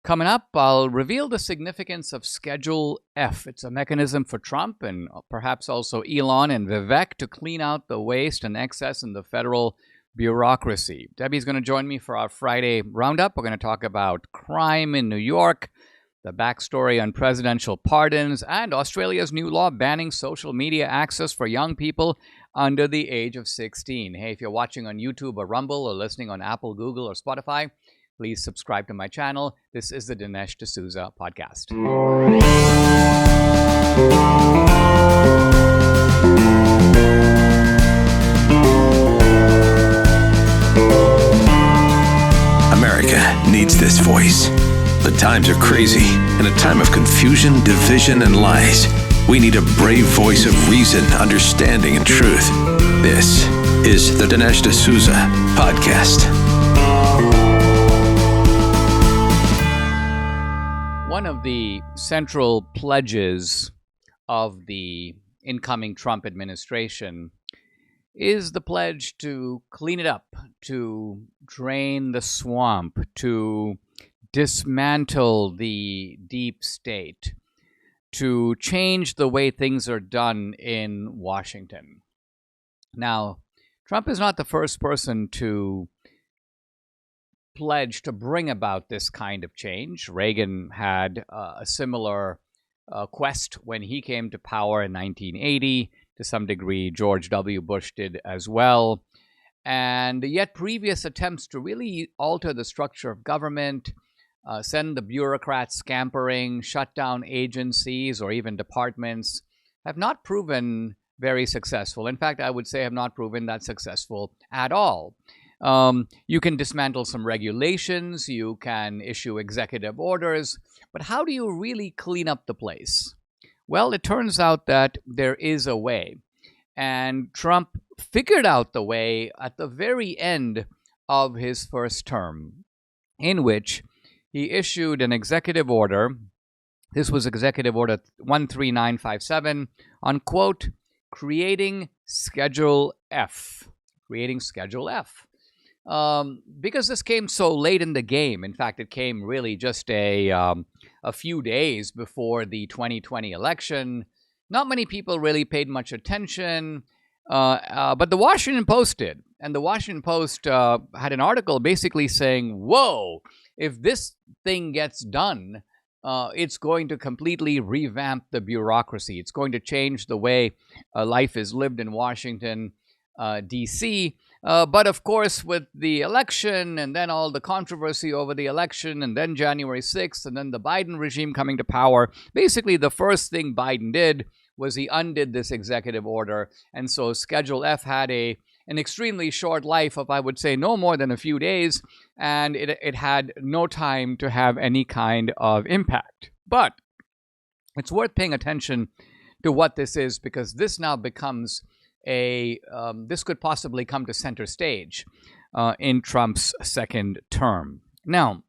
Coming up, I'll reveal the significance of Schedule F. It's a mechanism for Trump and perhaps also Elon and Vivek to clean out the waste and excess in the federal bureaucracy. Debbie's going to join me for our Friday roundup. We're going to talk about crime in New York, the backstory on presidential pardons, and Australia's new law banning social media access for young people under the age of 16. Hey, if you're watching on YouTube or Rumble or listening on Apple, Google, or Spotify, please subscribe to my channel. This is the Dinesh D'Souza podcast. America needs this voice. The times are crazy. In a time of confusion, division, and lies, we need a brave voice of reason, understanding, and truth. This is the Dinesh D'Souza podcast. One of the central pledges of the incoming Trump administration is the pledge to clean it up, to drain the swamp, to dismantle the deep state, to change the way things are done in Washington. Now, Trump is not the first person to pledge to bring about this kind of change. Reagan had a similar quest when he came to power in 1980. To some degree, George W. Bush did as well. And yet previous attempts to really alter the structure of government, send the bureaucrats scampering, shut down agencies or even departments, have not proven very successful. In fact, I would say have not proven that successful at all. You can dismantle some regulations, you can issue executive orders, but how do you really clean up the place? Well, it turns out that there is a way, and Trump figured out the way at the very end of his first term, in which he issued an executive order. This was Executive Order 13957 on, quote, creating Schedule F. Creating Schedule F. Because this came so late in the game. In fact, it came really just a few days before the 2020 election. Not many people really paid much attention, but the Washington Post did. And the Washington Post had an article basically saying, whoa, if this thing gets done, it's going to completely revamp the bureaucracy. It's going to change the way life is lived in Washington, D.C., but of course, with the election and then all the controversy over the election and then January 6th and then the Biden regime coming to power, basically the first thing Biden did was he undid this executive order. And so Schedule F had an extremely short life of, I would say, no more than a few days, and it had no time to have any kind of impact. But it's worth paying attention to what this is, because this now becomes this could possibly come to center stage in Trump's second term. Now,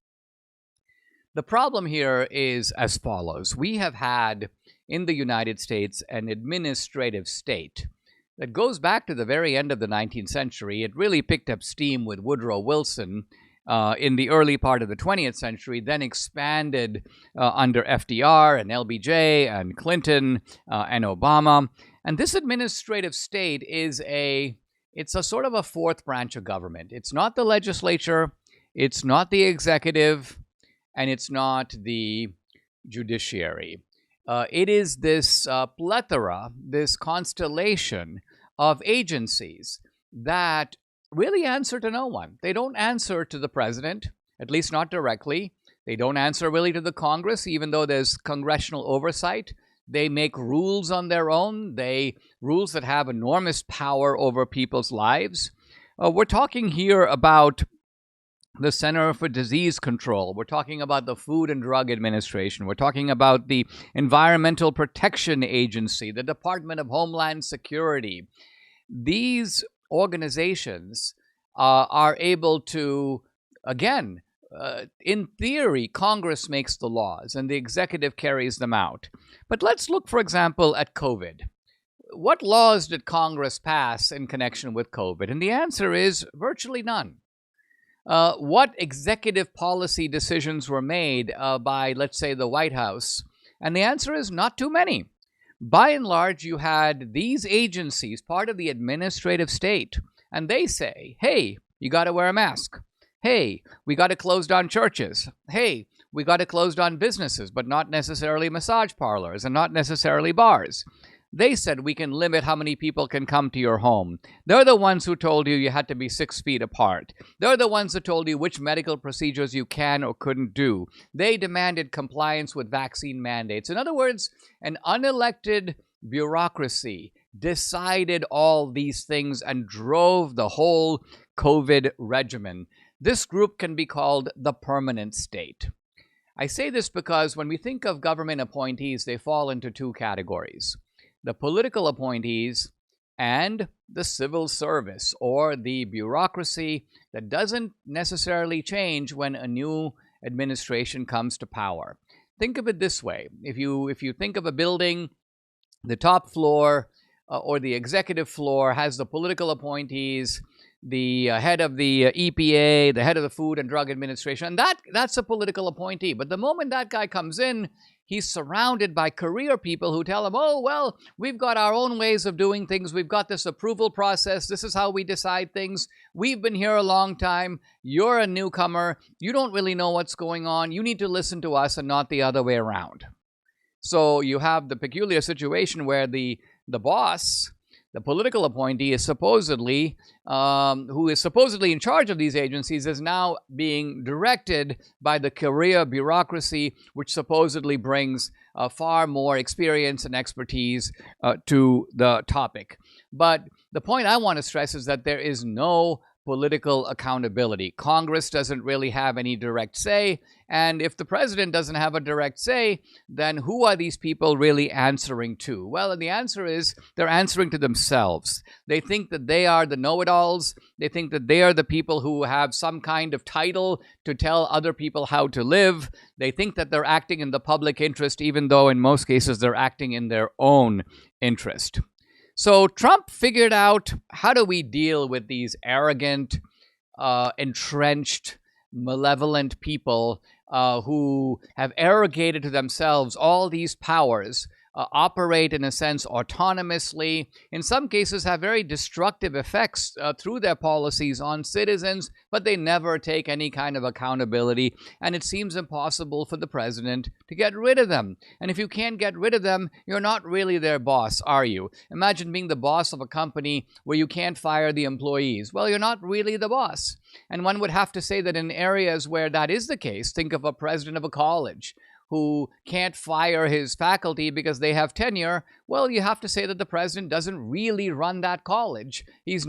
the problem here is as follows. We have had in the United States an administrative state that goes back to the very end of the 19th century. It really picked up steam with Woodrow Wilson in the early part of the 20th century, then expanded under FDR and LBJ and Clinton and Obama. And this administrative state it's a sort of a fourth branch of government. It's not the legislature, it's not the executive, and it's not the judiciary. It is this plethora, this constellation of agencies that really answer to no one. They don't answer to the president, at least not directly. They don't answer really to the Congress, even though there's congressional oversight. They make rules on their own. Rules that have enormous power over people's lives. We're talking here about the Center for Disease Control. We're talking about the Food and Drug Administration. We're talking about the Environmental Protection Agency, the Department of Homeland Security. These organizations are able to, again, in theory, Congress makes the laws and the executive carries them out. But let's look, for example, at COVID. What laws did Congress pass in connection with COVID? And the answer is virtually none. what executive policy decisions were made by, let's say, the White House? And the answer is not too many. By and large, you had these agencies, part of the administrative state, and they say, hey, you got to wear a mask. Hey, we got to close down churches. Hey, we got to close down businesses, but not necessarily massage parlors and not necessarily bars. They said we can limit how many people can come to your home. They're the ones who told you had to be 6 feet apart. They're the ones who told you which medical procedures you can or couldn't do. They demanded compliance with vaccine mandates. In other words, an unelected bureaucracy decided all these things and drove the whole COVID regimen. This group can be called the permanent state. I say this because when we think of government appointees, they fall into two categories: the political appointees and the civil service, or the bureaucracy that doesn't necessarily change when a new administration comes to power. Think of it this way. If you think of a building, the top floor or the executive floor has the political appointees, the head of the EPA, the head of the Food and Drug Administration, and that's a political appointee. But the moment that guy comes in, he's surrounded by career people who tell him, oh, well, we've got our own ways of doing things. We've got this approval process. This is how we decide things. We've been here a long time. You're a newcomer. You don't really know what's going on. You need to listen to us and not the other way around. So you have the peculiar situation where the boss, the political appointee, is supposedly, who is supposedly in charge of these agencies, is now being directed by the career bureaucracy, which supposedly brings far more experience and expertise to the topic. But the point I want to stress is that there is no political accountability. Congress doesn't really have any direct say, and if the president doesn't have a direct say, then who are these people really answering to? Well, and the answer is they're answering to themselves. They think that they are the know-it-alls. They think that they are the people who have some kind of title to tell other people how to live. They think that they're acting in the public interest, even though in most cases they're acting in their own interest. So Trump figured out, how do we deal with these arrogant, entrenched, malevolent people who have arrogated to themselves all these powers, operate in a sense autonomously, in some cases have very destructive effects through their policies on citizens, but they never take any kind of accountability, and it seems impossible for the president to get rid of them. And if you can't get rid of them, you're not really their boss, are you? Imagine being the boss of a company where you can't fire the employees. Well, you're not really the boss. And one would have to say that in areas where that is the case, think of a president of a college who can't fire his faculty because they have tenure, well, you have to say that the president doesn't really run that college. He's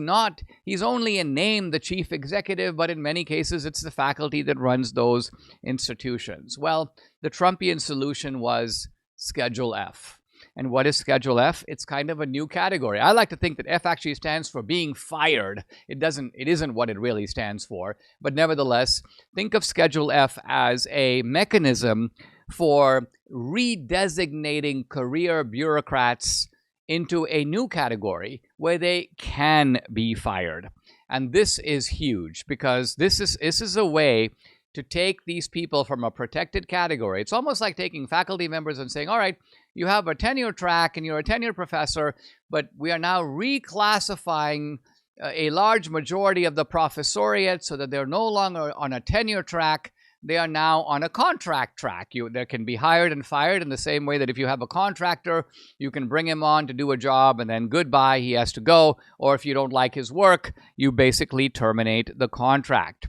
only in name the chief executive, but in many cases it's the faculty that runs those institutions. Well, the Trumpian solution was Schedule F. And what is Schedule F? It's kind of a new category. I like to think that F actually stands for being fired. It isn't what it really stands for. But nevertheless, think of Schedule F as a mechanism for redesignating career bureaucrats into a new category where they can be fired. And this is huge because this is a way to take these people from a protected category. It's almost like taking faculty members and saying, all right, you have a tenure track and you're a tenure professor, but we are now reclassifying a large majority of the professoriate so that they're no longer on a tenure track. They are now on a contract track. They can be hired and fired in the same way that if you have a contractor, you can bring him on to do a job and then goodbye, he has to go. Or if you don't like his work, you basically terminate the contract.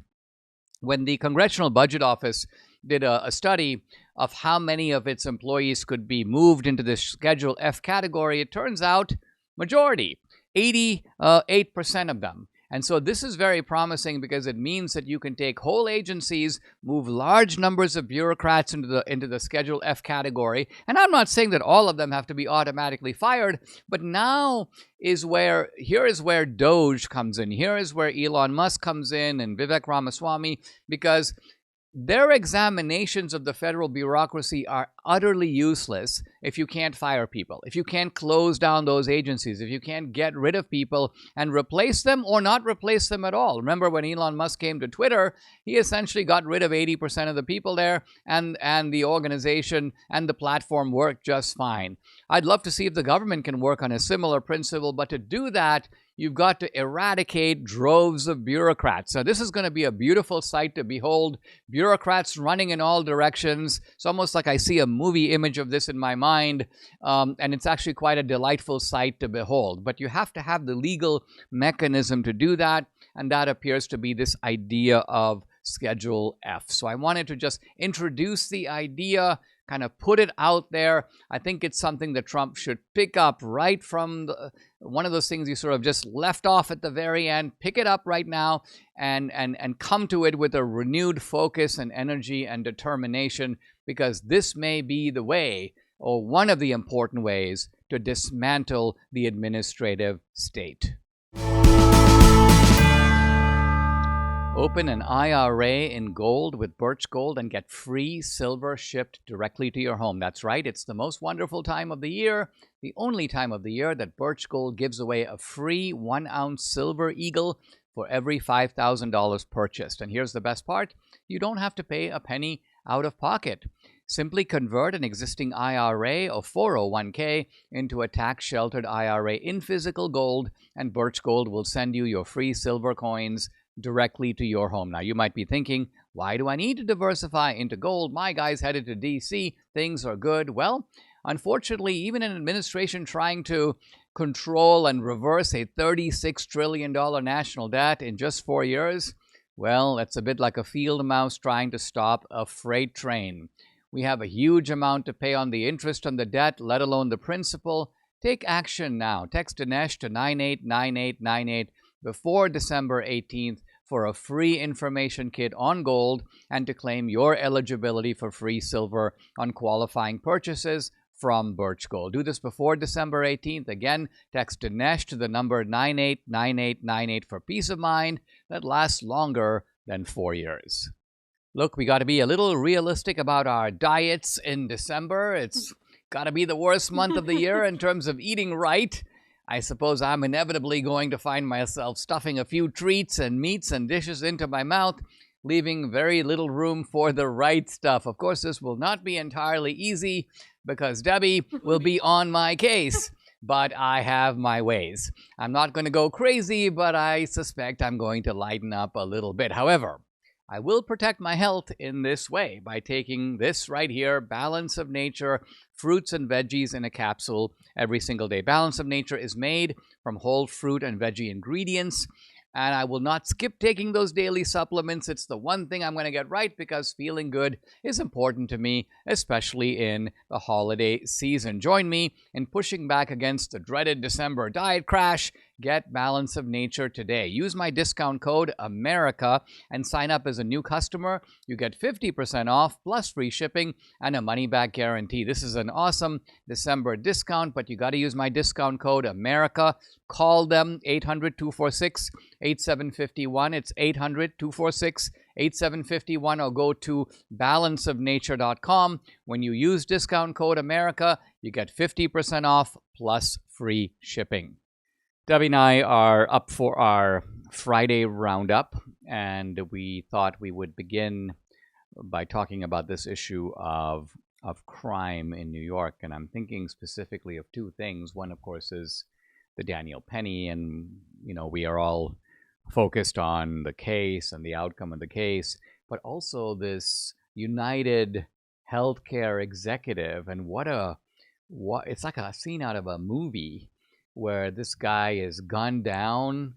When the Congressional Budget Office did a study of how many of its employees could be moved into this Schedule F category, it turns out majority, 88% of them. And so this is very promising because it means that you can take whole agencies, move large numbers of bureaucrats into the Schedule F category. And I'm not saying that all of them have to be automatically fired, but here is where Doge comes in. Here is where Elon Musk comes in and Vivek Ramaswamy, because their examinations of the federal bureaucracy are utterly useless if you can't fire people, if you can't close down those agencies, if you can't get rid of people and replace them or not replace them at all. Remember when Elon Musk came to Twitter, he essentially got rid of 80% of the people there, and the organization and the platform worked just fine. I'd love to see if the government can work on a similar principle, but to do that, you've got to eradicate droves of bureaucrats. So this is going to be a beautiful sight to behold. Bureaucrats running in all directions. It's almost like I see a movie image of this in my mind, and it's actually quite a delightful sight to behold. But you have to have the legal mechanism to do that, and that appears to be this idea of Schedule F. So I wanted to just introduce the idea, kind of put it out there. I think it's something that Trump should pick up right from one of those things you sort of just left off at the very end. Pick it up right now and come to it with a renewed focus and energy and determination, because this may be the way, or one of the important ways, to dismantle the administrative state. Open an IRA in gold with Birch Gold and get free silver shipped directly to your home. That's right, it's the most wonderful time of the year, the only time of the year that Birch Gold gives away a free 1-ounce silver eagle for every $5,000 purchased. And here's the best part, you don't have to pay a penny out of pocket. Simply convert an existing IRA or 401k into a tax-sheltered IRA in physical gold, and Birch Gold will send you your free silver coins directly to your home. Now, you might be thinking, why do I need to diversify into gold? My guy's headed to DC. Things are good. Well, unfortunately, even an administration trying to control and reverse a $36 trillion national debt in just 4 years, well, that's a bit like a field mouse trying to stop a freight train. We have a huge amount to pay on the interest on the debt, let alone the principal. Take action now. Text Dinesh to 989898 before December 18th for a free information kit on gold and to claim your eligibility for free silver on qualifying purchases from Birch Gold. Do this before December 18th. Again, text Dinesh to the number 989898 for peace of mind that lasts longer than 4 years. Look, we got to be a little realistic about our diets in December. It's got to be the worst month of the year in terms of eating right. I suppose I'm inevitably going to find myself stuffing a few treats and meats and dishes into my mouth, leaving very little room for the right stuff. Of course, this will not be entirely easy because Debbie will be on my case, but I have my ways. I'm not going to go crazy, but I suspect I'm going to lighten up a little bit. However, I will protect my health in this way by taking this right here, Balance of Nature, fruits and veggies in a capsule every single day. Balance of Nature is made from whole fruit and veggie ingredients, and I will not skip taking those daily supplements. It's the one thing I'm going to get right because feeling good is important to me, especially in the holiday season. Join me in pushing back against the dreaded December diet crash. Get Balance of Nature today. Use my discount code AMERICA and sign up as a new customer. You get 50% off plus free shipping and a money-back guarantee. This is an awesome December discount, but you got to use my discount code AMERICA. Call them 800-246-8751. It's 800-246-8751, or go to balanceofnature.com. When you use discount code AMERICA, you get 50% off plus free shipping. Debbie and I are up for our Friday roundup, and we thought we would begin by talking about this issue of crime in New York. And I'm thinking specifically of two things. One, of course, is the Daniel Penny, and we are all focused on the case and the outcome of the case, but also this United Healthcare executive, and what it's like a scene out of a movie where this guy is gunned down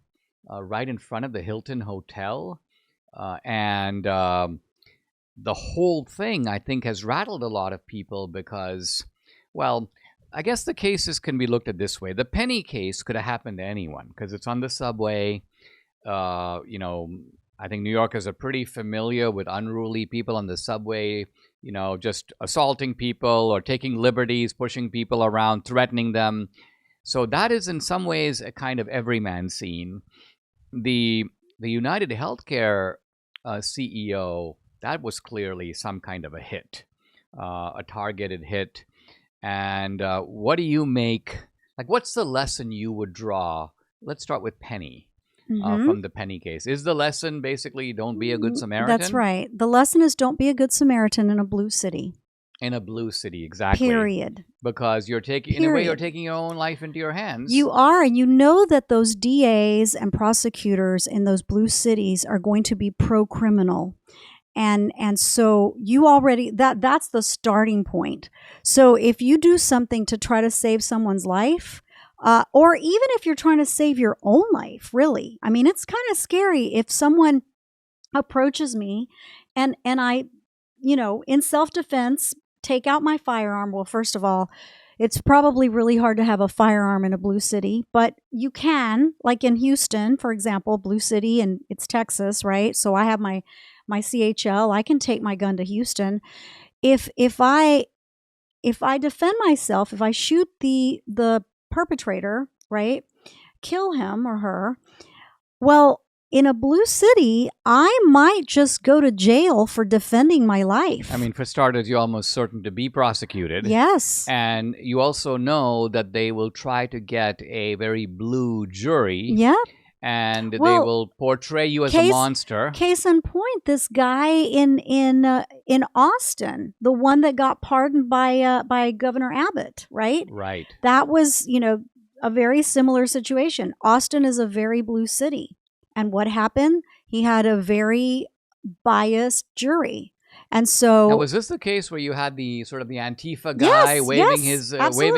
right in front of the Hilton Hotel. And the whole thing, I think, has rattled a lot of people because, well, I guess the cases can be looked at this way. The Penny case could have happened to anyone because it's on the subway. I think New Yorkers are pretty familiar with unruly people on the subway, just assaulting people or taking liberties, pushing people around, threatening them. So that is in some ways a kind of everyman scene. The United Healthcare CEO that was clearly some kind of a hit, a targeted hit. And what do you make? Like, what's the lesson you would draw? Let's start with Penny. From the Penny case. Is the lesson basically don't be a good Samaritan? That's right. The lesson is don't be a good Samaritan in a blue city. In a blue city, exactly. Period. Because you're taking, in a way, you're taking your own life into your hands. You are, and you know that those DAs and prosecutors in those blue cities are going to be pro-criminal. And so you already, that's the starting point. So if you do something to try to save someone's life, or even if you're trying to save your own life, really. I mean, it's kind of scary if someone approaches me and I, in self-defense, take out my firearm. Well, first of all, it's probably really hard to have a firearm in a blue city, but you can, like in Houston, for example, blue city, and it's Texas, right? So I have my CHL. I can take my gun to Houston. If I defend myself, if I shoot the perpetrator, right, kill him or her, well, in a blue city, I might just go to jail for defending my life. I mean, for starters, you're almost certain to be prosecuted. Yes. And you also know that they will try to get a very blue jury. Yeah. And they will portray you as a monster. Case in point, this guy in Austin, the one that got pardoned by Governor Abbott, right? Right. That was, a very similar situation. Austin is a very blue city. And what happened? He had a very biased jury. And so, now, was this the case where you had the sort of the Antifa guy waving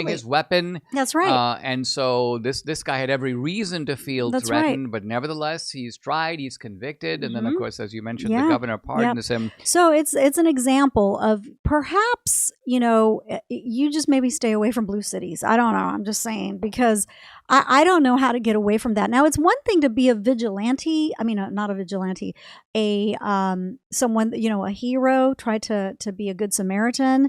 his weapon? That's right. And so this guy had every reason to feel threatened, but nevertheless, he's tried, he's convicted, and then of course, as you mentioned, the governor pardons him. So it's an example of perhaps you just maybe stay away from blue cities. I don't know. I'm just saying, because I don't know how to get away from that. Now, it's one thing to be a vigilante. I mean, not a vigilante, someone, a hero, try to be a good Samaritan.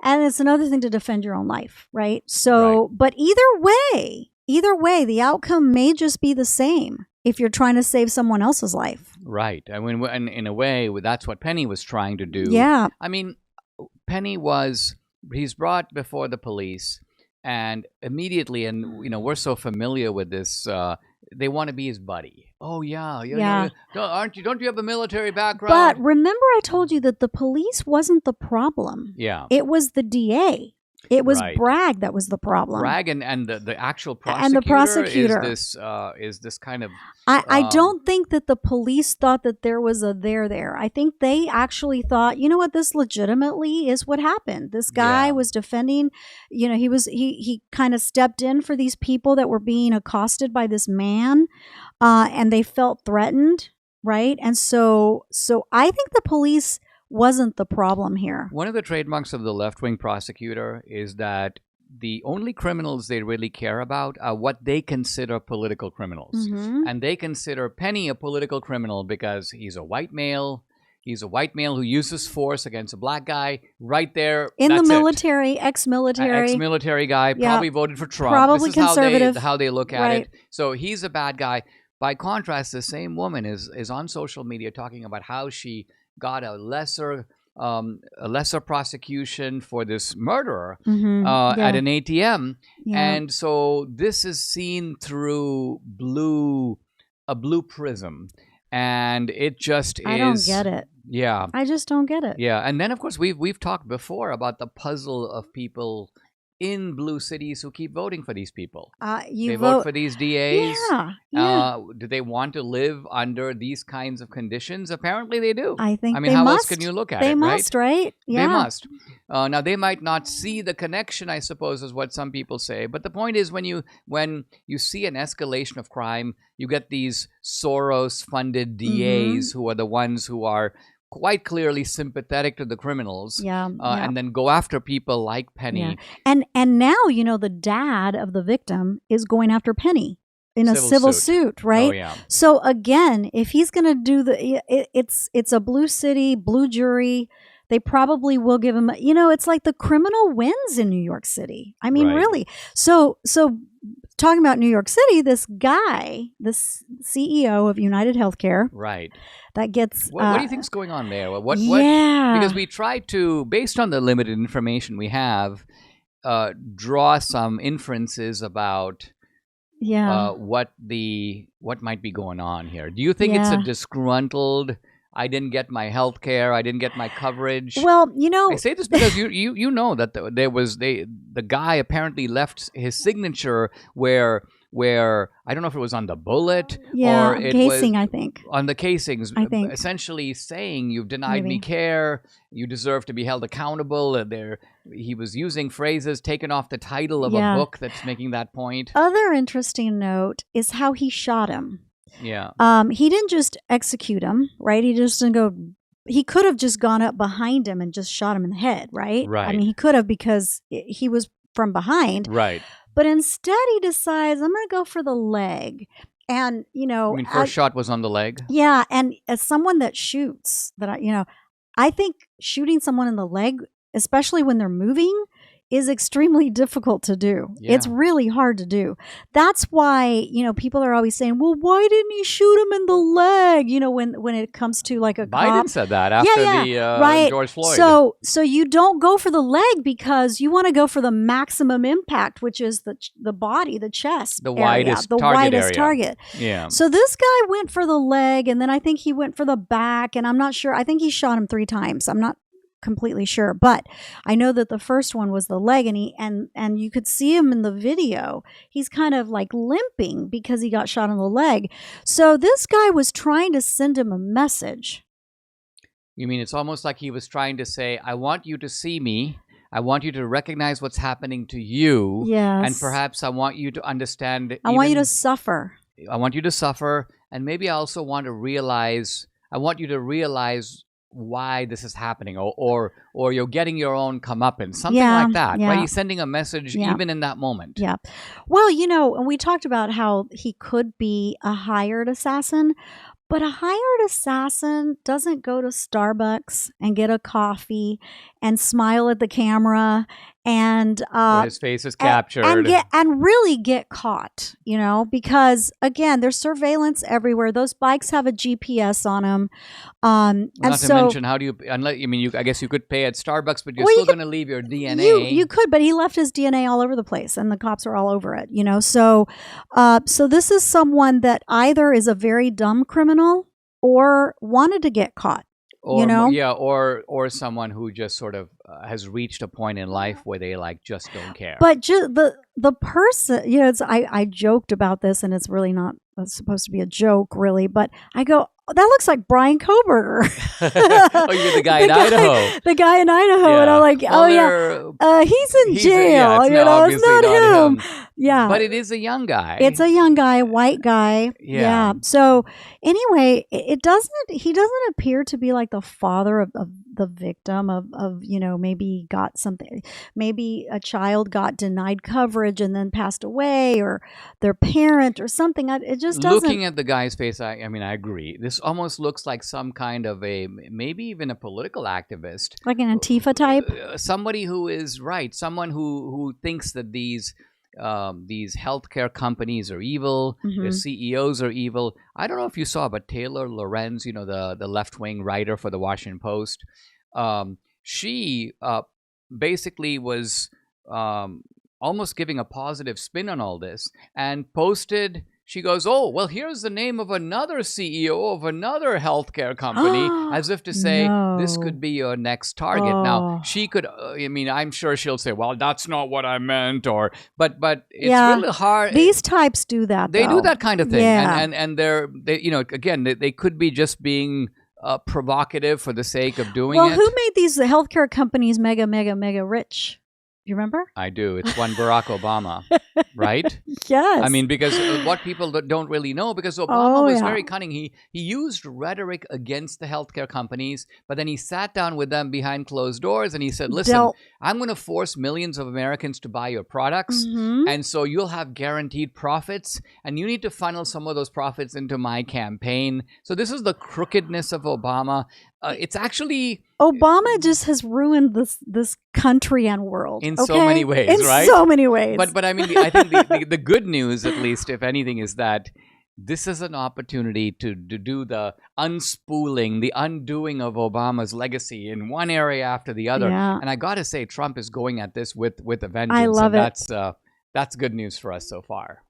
And it's another thing to defend your own life, right? So, but either way, the outcome may just be the same if you're trying to save someone else's life. Right. I mean, and in a way, that's what Penny was trying to do. Yeah. I mean, he's brought before the police. And immediately, and we're so familiar with this, they want to be his buddy. Oh yeah. Don't you have a military background? But remember, I told you that the police wasn't the problem. Yeah, it was the DA. It was Bragg that was the problem. Bragg and the actual prosecutor. And the prosecutor is this kind of. I don't think that the police thought that there was a there. I think they actually thought, you know what, this legitimately is what happened. This guy was defending. He kind of stepped in for these people that were being accosted by this man, and they felt threatened, right? And so I think the police wasn't the problem here. One of the trademarks of the left-wing prosecutor is that the only criminals they really care about are what they consider political criminals. Mm-hmm. And they consider Penny a political criminal because he's a white male. He's a white male who uses force against a black guy right there. In the military, ex-military. Ex-military guy, probably voted for Trump. Probably this is conservative. How they look at it. So he's a bad guy. By contrast, the same woman is on social media talking about how she got a lesser prosecution for this murderer at an ATM, and so this is seen through a blue prism, and it just I don't get it. Yeah, I just don't get it. Yeah, and then of course we've talked before about the puzzle of people in blue cities who keep voting for these people. They vote for these DAs. Do they want to live under these kinds of conditions? Apparently they do. I mean, how else can you look at it, They must, right? Yeah. They must. Now, they might not see the connection, I suppose, is what some people say. But the point is, when you see an escalation of crime, you get these Soros-funded DAs who are the ones who are quite clearly sympathetic to the criminals, and then go after people like Penny. Yeah. And now, the dad of the victim is going after Penny in a civil suit, right? Oh, yeah. So again, if he's going to do it's a blue city, blue jury, they probably will give him, it's like the criminal wins in New York City. I mean, really. So talking about New York City, this guy, this CEO of United Healthcare, right, that gets. What do you think's going on there? What? Yeah. Because we try to, based on the limited information we have, draw some inferences about what might be going on here. Do you think it's a disgruntled, I didn't get my health care, I didn't get my coverage? Well, I say this because you know that the guy apparently left his signature where I don't know if it was on the bullet or it casing, was I think. On the casings, I think. essentially saying you've denied me care, you deserve to be held accountable. He was using phrases taken off the title of a book that's making that point. Other interesting note is how he shot him. Yeah. He didn't just execute him, right? He just didn't go. He could have just gone up behind him and just shot him in the head, right? Right. I mean, he could have because he was from behind. Right. But instead, he decides, I'm going to go for the leg. And, first shot was on the leg? Yeah. And as someone that shoots, I think shooting someone in the leg, especially when they're moving, is extremely difficult to do. Yeah. It's really hard to do. That's why, people are always saying, well, why didn't he shoot him in the leg? When it comes to like a Biden cop. said that after right. George Floyd. So you don't go for the leg because you want to go for the maximum impact, which is the body, the chest, the widest target. Yeah. So this guy went for the leg, and then I think he went for the back, and I'm not sure. I think he shot him 3 times. I'm not completely sure, but I know that the first one was the leg, and you could see him in the video. He's kind of like limping because he got shot in the leg. So this guy was trying to send him a message. You mean it's almost like he was trying to say, I want you to see me. I want you to recognize what's happening to you. Yes. And perhaps I want you to understand. I want you to suffer. I want you to suffer. And maybe I also want you to realize why this is happening, or you're getting your own comeuppance, something like that, right? He's sending a message even in that moment. Yeah. Well, and we talked about how he could be a hired assassin, but a hired assassin doesn't go to Starbucks and get a coffee and smile at the camera and his face is captured and really get caught, because again, there's surveillance everywhere. Those bikes have a GPS on them. Not to mention, how do you? I guess you could pay at Starbucks, but you're still going to leave your DNA. You could, but he left his DNA all over the place, and the cops are all over it. So this is someone that either is a very dumb criminal or wanted to get caught. Or someone who just sort of has reached a point in life where they just don't care. But just the person, I joked about this, and it's really not supposed to be a joke, really. But I go, that looks like Brian Koberger. Oh, you're the guy in Idaho. The guy in Idaho, and I'm like, he's in jail. It's not him. Yeah, but it is a young guy. It's a young guy, white guy. Yeah. So anyway, he doesn't appear to be like the father of the victim of maybe got something, maybe a child got denied coverage and then passed away, or their parent or something. It just doesn't. Looking at the guy's face, I agree. This almost looks like some kind of maybe even a political activist, like an Antifa type. Somebody who is someone who thinks that these healthcare companies are evil, their CEOs are evil. I don't know if you saw, but Taylor Lorenz, the left-wing writer for the Washington Post, she basically was almost giving a positive spin on all this and posted. She goes, oh, well, here's the name of another CEO of another healthcare company, as if to say, this could be your next target. Now, she could, I'm sure she'll say, well, that's not what I meant, but it's really hard. These types do that, They do that kind of thing. Yeah. And they could be just being provocative for the sake of doing it. Well, who made these healthcare companies mega, mega, mega rich? You remember? I do. It's one Barack Obama, right? Yes. Because what people don't really know, because Obama was very cunning. He used rhetoric against the healthcare companies, but then he sat down with them behind closed doors and he said, listen, I'm going to force millions of Americans to buy your products, and so you'll have guaranteed profits, and you need to funnel some of those profits into my campaign. So this is the crookedness of Obama. it's actually Obama just has ruined this country and world in so many ways, in right? so many ways. But I mean, I think the good news, at least, if anything, is that this is an opportunity to do the unspooling, the undoing of Obama's legacy in one area after the other. Yeah. And I got to say, Trump is going at this with a vengeance. I love and it. That's good news for us so far.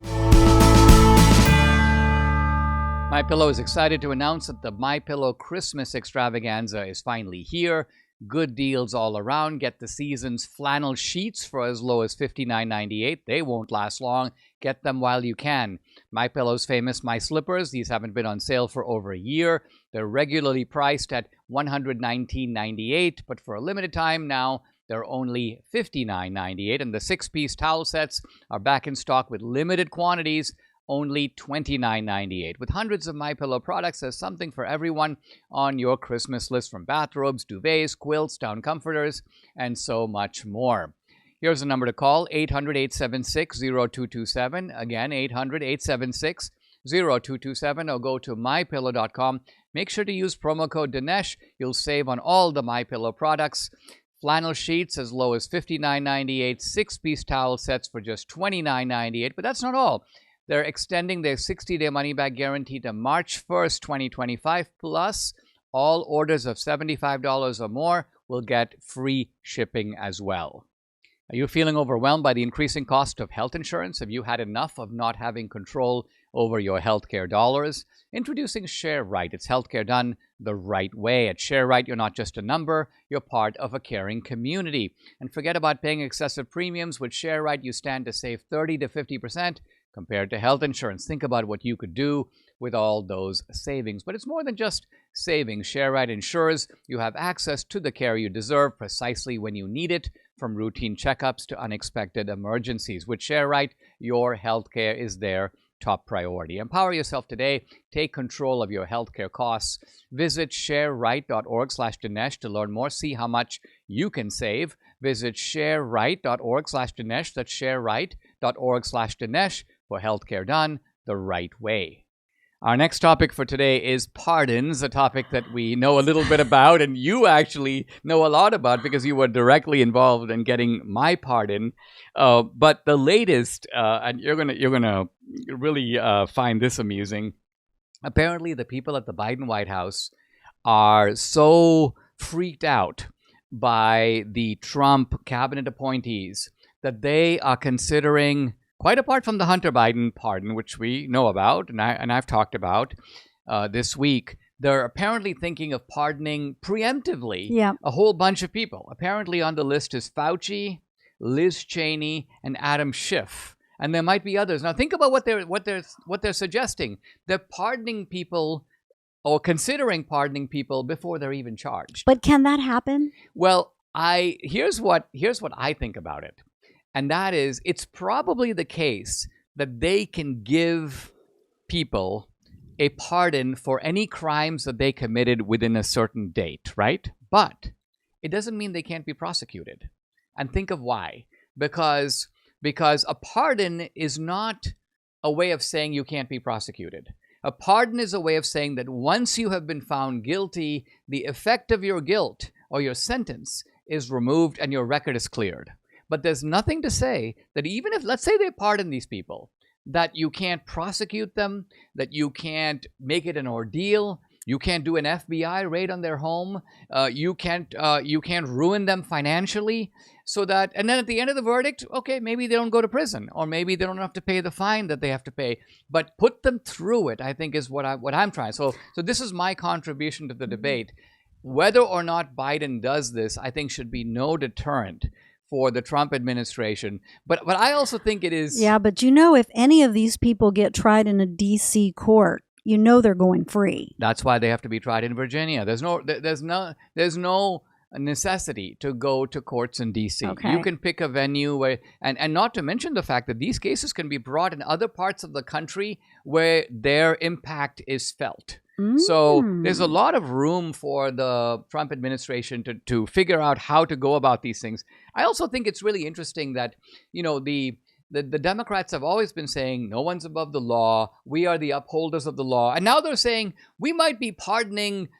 MyPillow is excited to announce that the MyPillow Christmas extravaganza is finally here. Good deals all around. Get the season's flannel sheets for as low as $59.98. They won't last long. Get them while you can. MyPillow's famous My Slippers. These haven't been on sale for over a year. They're regularly priced at $119.98, but for a limited time now, they're only $59.98. And the 6-piece towel sets are back in stock with limited quantities, only $29.98. With hundreds of MyPillow products, there's something for everyone on your Christmas list, from bathrobes, duvets, quilts, down comforters, and so much more. Here's a number to call, 800-876-0227. Again, 800-876-0227, or go to mypillow.com. Make sure to use promo code Dinesh. You'll save on all the MyPillow products. Flannel sheets as low as $59.98. 6-piece towel sets for just $29.98. But that's not all. They're extending their 60-day money-back guarantee to March 1st, 2025. Plus, all orders of $75 or more will get free shipping as well. Are you feeling overwhelmed by the increasing cost of health insurance? Have you had enough of not having control over your healthcare dollars? Introducing ShareRight. It's healthcare done the right way. At ShareRight, you're not just a number, you're part of a caring community. And forget about paying excessive premiums. With ShareRight, you stand to save 30 to 50% compared to health insurance. Think about what you could do with all those savings. But it's more than just savings. ShareRight ensures you have access to the care you deserve precisely when you need it, from routine checkups to unexpected emergencies. With ShareRight, your healthcare is their top priority. Empower yourself today. Take control of your healthcare costs. Visit shareright.org/Dinesh to learn more. See how much you can save. Visit shareright.org/Dinesh. That's shareright.org/Dinesh for healthcare done the right way. Our next topic for today is pardons, a topic that we know a little bit about, and you actually know a lot about because you were directly involved in getting my pardon. But the latest, and you're gonna really find this amusing. Apparently, the people at the Biden White House are so freaked out by the Trump cabinet appointees that they are considering, quite apart from the Hunter Biden pardon, which we know about and I've talked about this week, they're apparently thinking of pardoning preemptively a whole bunch of people. Apparently on the list is Fauci, Liz Cheney, and Adam Schiff. And there might be others. Now think about what they're suggesting. They're pardoning people, or considering pardoning people, before they're even charged. But can that happen? Well, here's what I think about it. And that is, it's probably the case that they can give people a pardon for any crimes that they committed within a certain date, right? But it doesn't mean they can't be prosecuted. And think of why. Because a pardon is not a way of saying you can't be prosecuted. A pardon is a way of saying that once you have been found guilty, the effect of your guilt or your sentence is removed and your record is cleared. But there's nothing to say that even if, let's say they pardon these people, that you can't prosecute them, that you can't make it an ordeal, you can't do an FBI raid on their home, you can't ruin them financially, so that, and then at the end of the verdict, okay, maybe they don't go to prison, or maybe they don't have to pay the fine that they have to pay, but put them through it, I think is what I'm trying. So this is my contribution to the debate. Whether or not Biden does this, I think should be no deterrent for the Trump administration. But I also think it is... Yeah, but if any of these people get tried in a D.C. court, they're going free. That's why they have to be tried in Virginia. There's no necessity to go to courts in D.C. Okay. You can pick a venue where, and not to mention the fact that these cases can be brought in other parts of the country where their impact is felt. So there's a lot of room for the Trump administration to figure out how to go about these things. I also think it's really interesting that, the Democrats have always been saying no one's above the law. We are the upholders of the law. And now they're saying we might be pardoning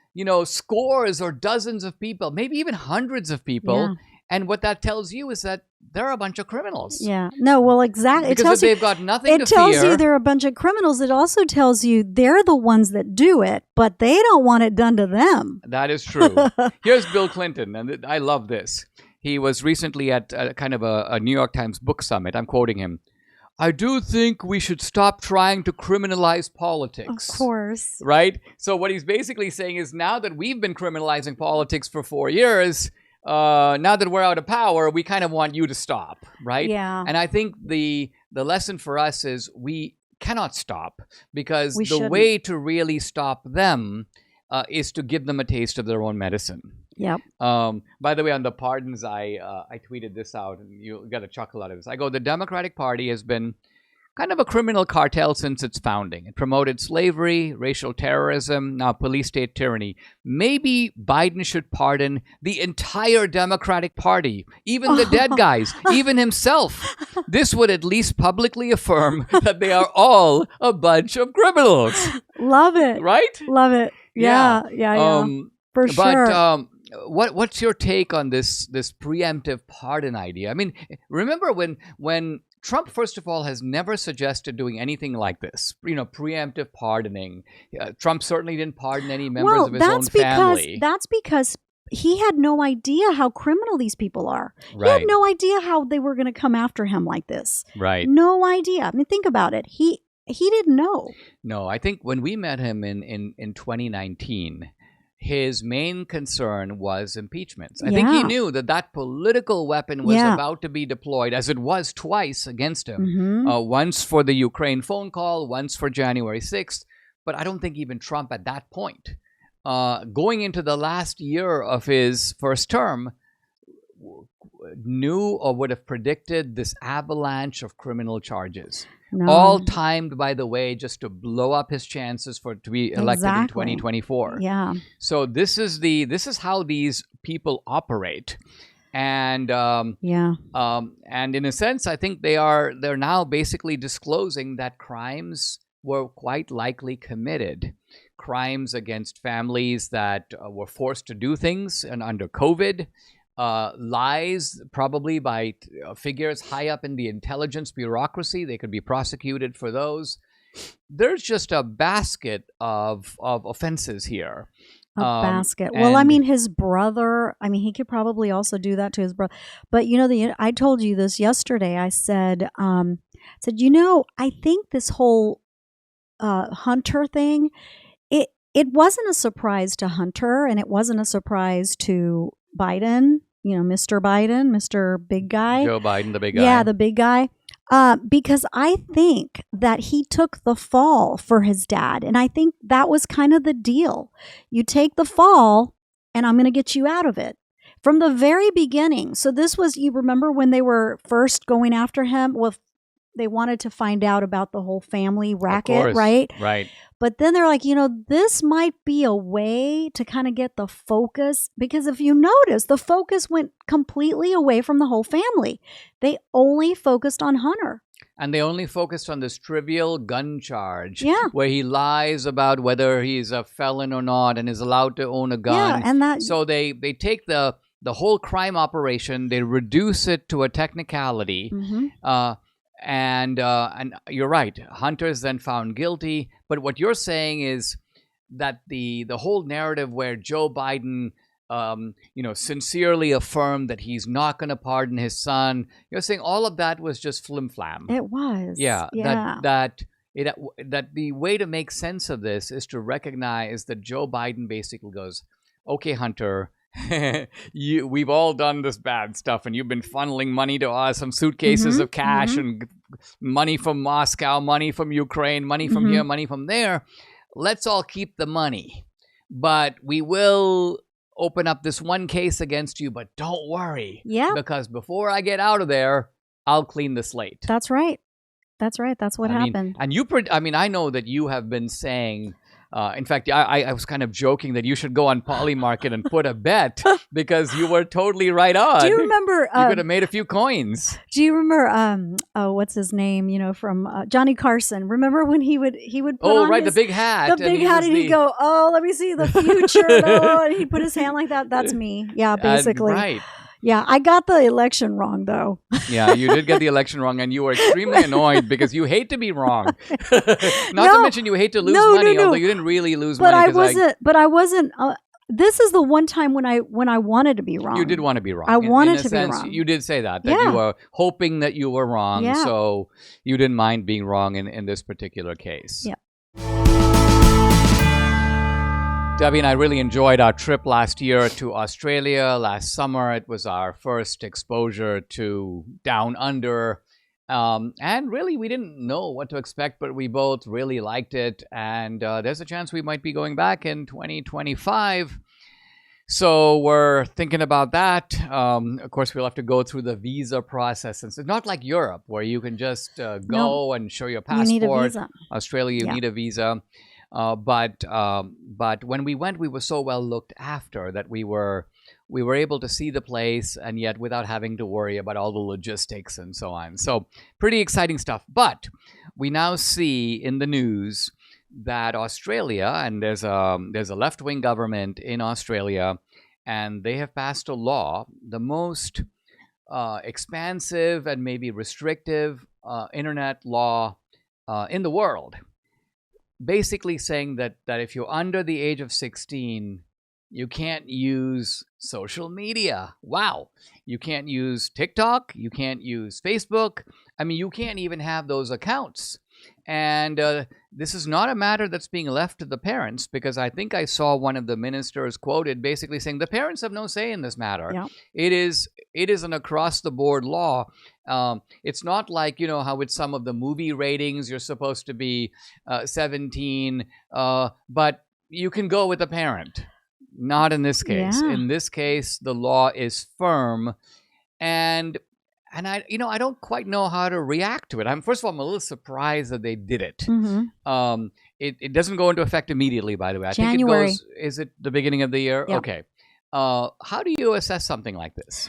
scores or dozens of people, maybe even hundreds of people. Yeah. And what that tells you is that they're a bunch of criminals. Yeah. No, well, exactly. Because if they've got nothing to It tells fear, you they're a bunch of criminals. It also tells you they're the ones that do it, but they don't want it done to them. that is true. Here's Bill Clinton, and I love this. He was recently at kind of a New York Times book summit. I'm quoting him. I do think we should stop trying to criminalize politics. Of course. Right? So what he's basically saying is now that we've been criminalizing politics for 4 years, now that we're out of power, we kind of want you to stop, right? Yeah. And I think the lesson for us is we cannot stop, because We the shouldn't. way to really stop them is to give them a taste of their own medicine. Yep. By the way, on the pardons, I tweeted this out, and you got a chuckle out of this. I go, the Democratic Party has been kind of a criminal cartel since its founding. It promoted slavery, racial terrorism, now police state tyranny. Maybe Biden should pardon the entire Democratic Party, even the dead guys, even himself. This would at least publicly affirm that they are all a bunch of criminals. Love it. Right? Love it. Yeah. For sure. But what's your take on this preemptive pardon idea? I mean, remember when Trump, first of all, has never suggested doing anything like this, preemptive pardoning. Trump certainly didn't pardon any members of his own family. That's because he had no idea how criminal these people are. He Right. had no idea how they were going to come after him like this. Right. No idea. I mean, think about it. He didn't know. No, I think when we met him in 2019, his main concern was impeachments. I think he Yeah. knew that political weapon was Yeah. about to be deployed, as it was twice against him. Mhm. Once for the Ukraine phone call, once for January 6th. But I don't think even Trump at that point, going into the last year of his first term, knew or would have predicted this avalanche of criminal charges. No. All timed, by the way, just to blow up his chances to be elected in Exactly. 2024. Yeah. So this is how these people operate, and Yeah. and in a sense, I think they're now basically disclosing that crimes were quite likely committed, crimes against families that were forced to do things, and under COVID. Lies, probably by figures high up in the intelligence bureaucracy. They could be prosecuted for those. There's just a basket of offenses here. A basket. Well, I and- mean, his brother, he could probably also do that to his brother. But, I told you this yesterday. I said, I think this whole Hunter thing, it wasn't a surprise to Hunter, and it wasn't a surprise to Biden, Mr. Biden, Mr. Big Guy. Joe Biden, the big guy. Yeah, the big guy. Because I think that he took the fall for his dad. And I think that was kind of the deal. You take the fall, and I'm going to get you out of it. From the very beginning. So this was, you remember when they were first going after him? Well, they wanted to find out about the whole family racket, Of course. right? Right. But then they're like, this might be a way to kind of get the focus. Because if you notice, the focus went completely away from the whole family. They only focused on Hunter. And they only focused on this trivial gun charge, Yeah. where he lies about whether he's a felon or not and is allowed to own a gun. Yeah, and that. So they take the whole crime operation, they reduce it to a technicality. Mhm. And you're right. Hunter's then found guilty. But what you're saying is that the whole narrative where Joe Biden, sincerely affirmed that he's not going to pardon his son. You're saying all of that was just flim-flam. It was. Yeah. Yeah. That the way to make sense of this is to recognize that Joe Biden basically goes, "Okay, Hunter." We've all done this bad stuff, and you've been funneling money to us, some suitcases of cash and money from Moscow, money from Ukraine, money from here, money from there. Let's all keep the money, but we will open up this one case against you, but don't worry. Yeah. Because before I get out of there, I'll clean the slate. That's right. That's right. That's what happened. And I know that you have been saying In fact, I was kind of joking that you should go on Polymarket and put a bet because you were totally right on. Do you remember? You could have made a few coins. Do you remember? What's his name? From Johnny Carson. Remember when he would put on the big hat. The big hat, and he'd go, "Oh, let me see the future." And he'd put his hand like that. That's me. Yeah, basically. Right. Yeah, I got the election wrong, though. Yeah, you did get the election wrong, and you were extremely annoyed because you hate to be wrong. Not to mention you hate to lose money, although you didn't really lose money. But I wasn't. This is the one time when I wanted to be wrong. You did want to be wrong. I wanted in to sense, be wrong. You did say that you were hoping that you were wrong, so you didn't mind being wrong in this particular case. Yeah. Debbie and I really enjoyed our trip last year to Australia. Last summer, it was our first exposure to Down Under. And really, we didn't know what to expect, but we both really liked it. And there's a chance we might be going back in 2025. So we're thinking about that. Of course, we'll have to go through the visa process. It's not like Europe, where you can just go and show your passport. You need a visa. Australia, you need a visa. But when we went, we were so well looked after that we were able to see the place, and yet without having to worry about all the logistics and so on. So pretty exciting stuff. But we now see in the news that Australia, and there's a left-wing government in Australia, and they have passed a law, the most expansive and maybe restrictive internet law in the world. Basically saying that if you're under the age of 16, you can't use social media. Wow. You can't use TikTok. You can't use Facebook. I mean, you can't even have those accounts. And this is not a matter that's being left to the parents, because I think I saw one of the ministers quoted basically saying the parents have no say in this matter. Yeah. It is an across-the-board law. It's not like, how with some of the movie ratings, you're supposed to be 17, but you can go with a parent. Not in this case. Yeah. In this case, the law is firm. And I don't quite know how to react to it. First of all, I'm a little surprised that they did it. Mm-hmm. It doesn't go into effect immediately, by the way. I January. think it goes, is it the beginning of the year? Yep. Okay. How do you assess something like this?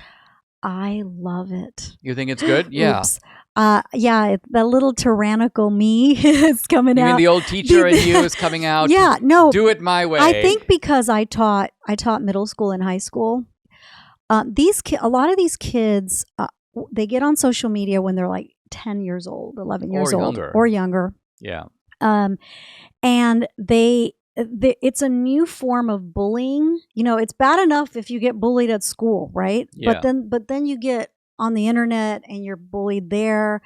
I love it. You think it's good? Yeah. Oops. The little tyrannical me is coming out. You mean the old teacher in you is coming out? Yeah, no. Do it my way. I think because I taught middle school and high school. A lot of these kids, they get on social media when they're like 10 years old, 11 years old, or younger. Yeah. And it's a new form of bullying. It's bad enough if you get bullied at school, right? Yeah. But then you get on the internet and you're bullied there.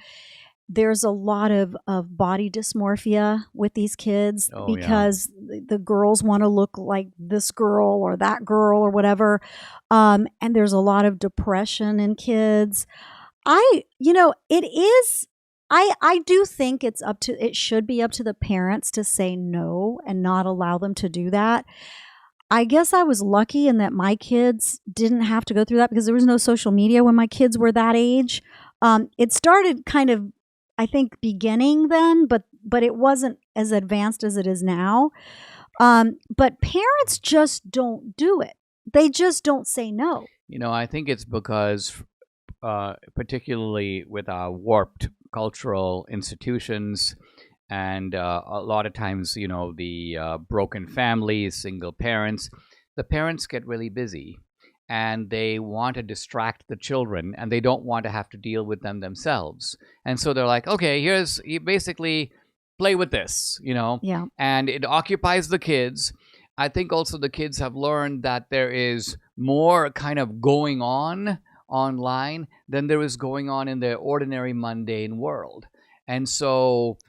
There's a lot of body dysmorphia with these kids because the girls want to look like this girl or that girl or whatever. And there's a lot of depression in kids. I do think it should be up to the parents to say no and not allow them to do that. I guess I was lucky in that my kids didn't have to go through that because there was no social media when my kids were that age. It started kind of, I think, beginning then, but it wasn't as advanced as it is now. But parents just don't do it. They just don't say no. I think it's because, particularly with our warped cultural institutions, and a lot of times, the broken families, single parents, the parents get really busy and they want to distract the children and they don't want to have to deal with them themselves. And so they're like, okay, you basically play with this, Yeah. and it occupies the kids. I think also the kids have learned that there is more kind of going on online than there is going on in the ordinary mundane world. And so,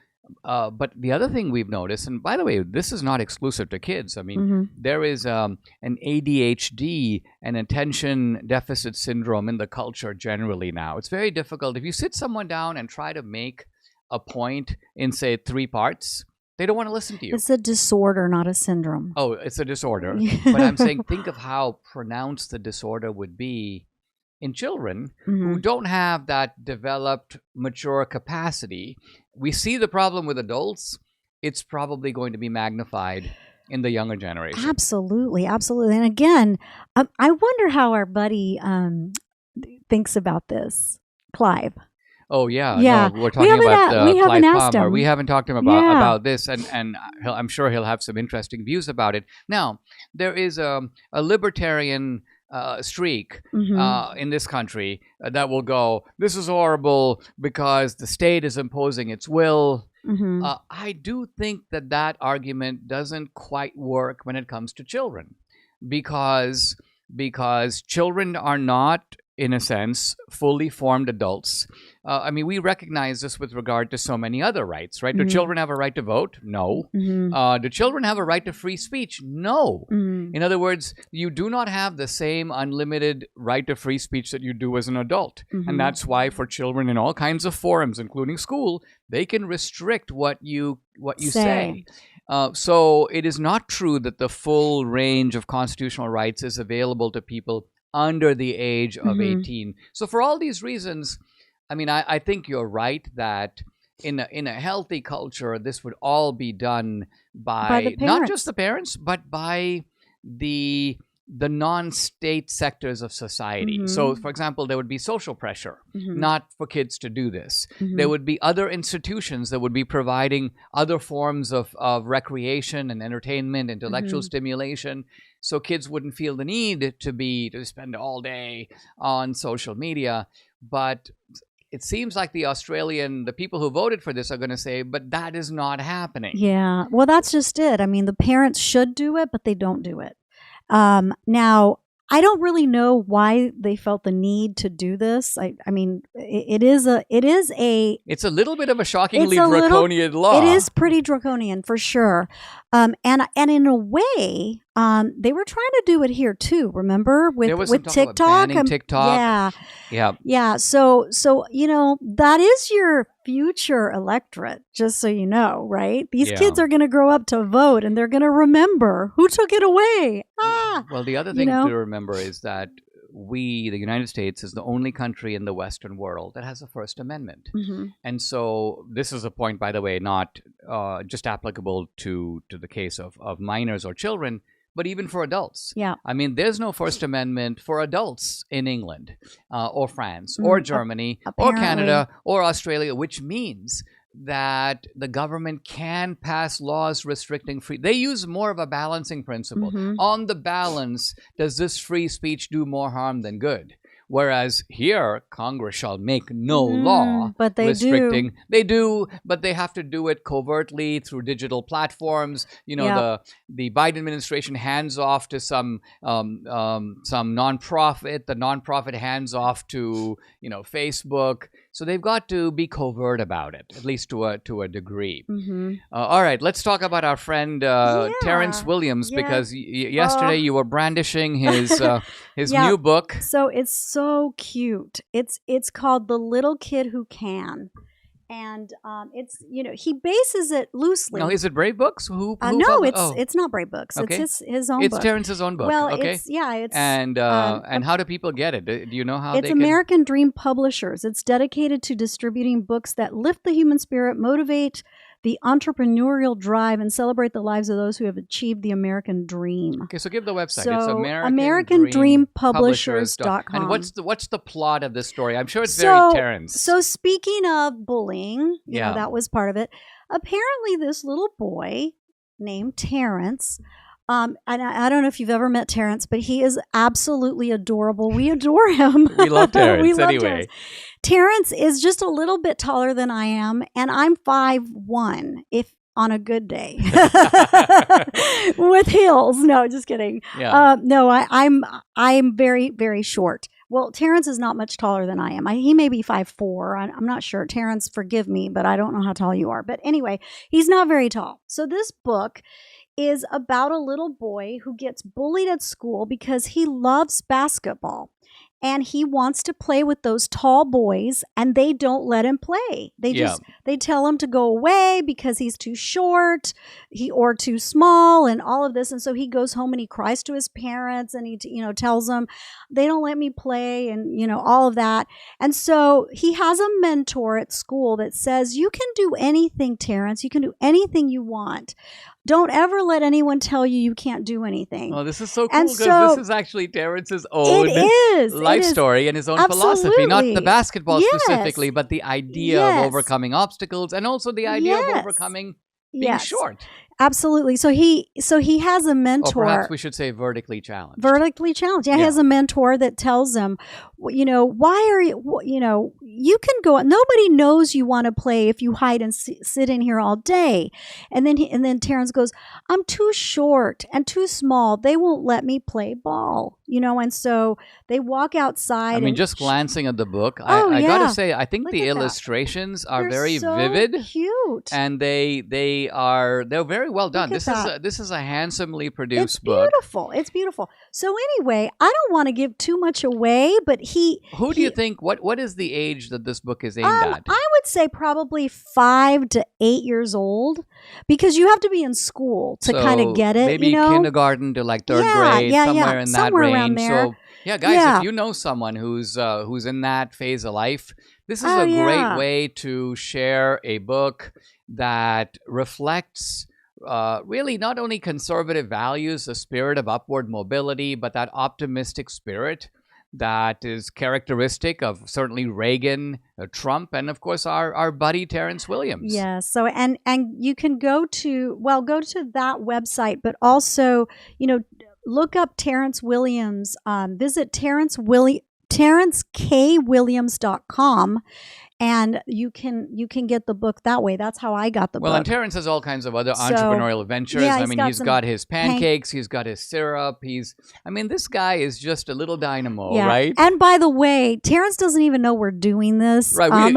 but the other thing we've noticed, and by the way, this is not exclusive to kids. I mean, there is an ADHD, an attention deficit syndrome in the culture generally now. It's very difficult. If you sit someone down and try to make a point in, say, 3 parts, they don't want to listen to you. It's a disorder, not a syndrome. Oh, it's a disorder. But I'm saying, think of how pronounced the disorder would be in children who don't have that developed, mature capacity. We see the problem with adults, it's probably going to be magnified in the younger generation. Absolutely, absolutely. And again, I wonder how our buddy thinks about this, Clive. Oh yeah, Yeah, no, we're talking about we haven't Clive asked Palmer. him. We haven't talked to him about this, and I'm sure he'll have some interesting views about it. Now, there is a libertarian streak in this country that will go, this is horrible because the state is imposing its will. I do think that argument doesn't quite work when it comes to children, because children are not, in a sense, fully formed adults. I mean, we recognize this with regard to so many other rights, right? Do children have a right to vote? No. Do children have a right to free speech? No. In other words, you do not have the same unlimited right to free speech that you do as an adult. And that's why for children in all kinds of forums, including school, they can restrict what you say. So it is not true that the full range of constitutional rights is available to people under the age of 18. So for all these reasons, I mean, I think you're right that in a healthy culture, this would all be done by not just the parents, but by the non-state sectors of society. So, for example, there would be social pressure, not for kids to do this. There would be other institutions that would be providing other forms of recreation and entertainment, intellectual stimulation, so kids wouldn't feel the need to spend all day on social media. But it seems like the people who voted for this are going to say, but that is not happening. Yeah, well, that's just it. I mean, the parents should do it, but they don't do it. Now, I don't really know why they felt the need to do this. I mean, it's a little bit of a shockingly draconian law. It is pretty draconian for sure. And in a way, they were trying to do it here too. Remember with TikTok? TikTok. Yeah. So that is your future electorate. Just so you know, right? These kids are going to grow up to vote, and they're going to remember who took it away. Well, the other thing to remember is that the United States, is the only country in the Western world that has a First Amendment. And so this is a point, by the way, not just applicable to the case of minors or children, but even for adults. Yeah. I mean, there's no First Amendment for adults in England or France or Germany or Canada or Australia, which means that the government can pass laws restricting free. They use more of a balancing principle. On the balance, does this free speech do more harm than good? Whereas here, Congress shall make no law but they restricting. They do, but they have to do it covertly through digital platforms. The Biden administration hands off to some nonprofit. The nonprofit hands off to Facebook. So they've got to be covert about it, at least to a degree. All right, let's talk about our friend Terrence Williams, because yesterday you were brandishing his new book. So it's so cute. It's called The Little Kid Who Can. And it's he bases it loosely. No, is it Brave Books? No, it's not Brave Books. Okay. It's his own book. It's Terrence's own book. Well, okay. it's and how do people get it? Do you know how it's American Dream Publishers. It's dedicated to distributing books that lift the human spirit, motivate the entrepreneurial drive, and celebrate the lives of those who have achieved the American dream. Okay, so give the website. So, it's AmericanDreamPublishers.com. And what's the plot of this story? I'm sure it's very Terrence. So speaking of bullying, that was part of it. Apparently, this little boy named Terrence, and I don't know if you've ever met Terrence, but he is absolutely adorable. We adore him. We love Terrence we love anyway. Terrence. Terrence is just a little bit taller than I am, and I'm 5'1", if on a good day, with heels. No, just kidding. Yeah. No, I'm very, very short. Well, Terrence is not much taller than I am. He may be 5'4". I'm not sure. Terrence, forgive me, but I don't know how tall you are. But anyway, he's not very tall. So this book is about a little boy who gets bullied at school because he loves basketball. and he wants to play with those tall boys, and they don't let him play. They tell him to go away because he's too short, or too small, and all of this. And so he goes home and he cries to his parents, and he tells them, they don't let me play, and all of that. And so he has a mentor at school that says, you can do anything, Terrence. You can do anything you want. Don't ever let anyone tell you can't do anything. Oh, this is so cool, because this is actually Terrence's own life story and his own philosophy, not the basketball specifically, but the idea of overcoming obstacles, and also the idea of overcoming being short. Absolutely. So he has a mentor. Or perhaps we should say vertically challenged. Vertically challenged. Yeah, he has a mentor that tells him, why are you, you can go, nobody knows you want to play if you hide and sit in here all day. And then Terrence goes, I'm too short and too small. They won't let me play ball, and so they walk outside. I mean, just glancing at the book, I got to say, I think the illustrations are very vivid. Cute. And they're very well done. This is a handsomely produced book. It's beautiful. So anyway, I don't want to give too much away, but Who do you think, what is the age that this book is aimed at? I would say probably 5 to 8 years old, because you have to be in school to kind of get it. Maybe kindergarten to like third grade, somewhere in that range. Around there. So yeah, guys, if you know someone who's in that phase of life, this is a great way to share a book that reflects really not only conservative values, the spirit of upward mobility, but that optimistic spirit that is characteristic of certainly Reagan, Trump, and of course our buddy Terrence Williams. Yes. So and you can go to that website, but also look up Terrence Williams. Visit TerrenceKWilliams.com. And you can get the book that way. That's how I got the book. Well, and Terrence has all kinds of other entrepreneurial ventures. He's got his pancakes. He's got his syrup. This guy is just a little dynamo, right? And by the way, Terrence doesn't even know we're doing this. Right.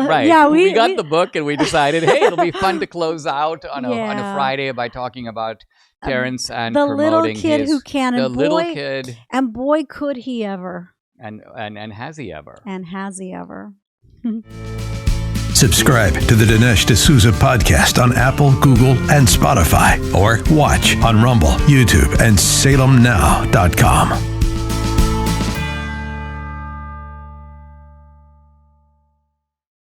We got the book and we decided, hey, it'll be fun to close out on a Friday by talking about Terrence and the promoting little kid who can. The little kid. And boy, could he ever. And has he ever. And has he ever. Subscribe to the Dinesh D'Souza podcast on Apple, Google, and Spotify, or watch on Rumble, YouTube, and SalemNow.com.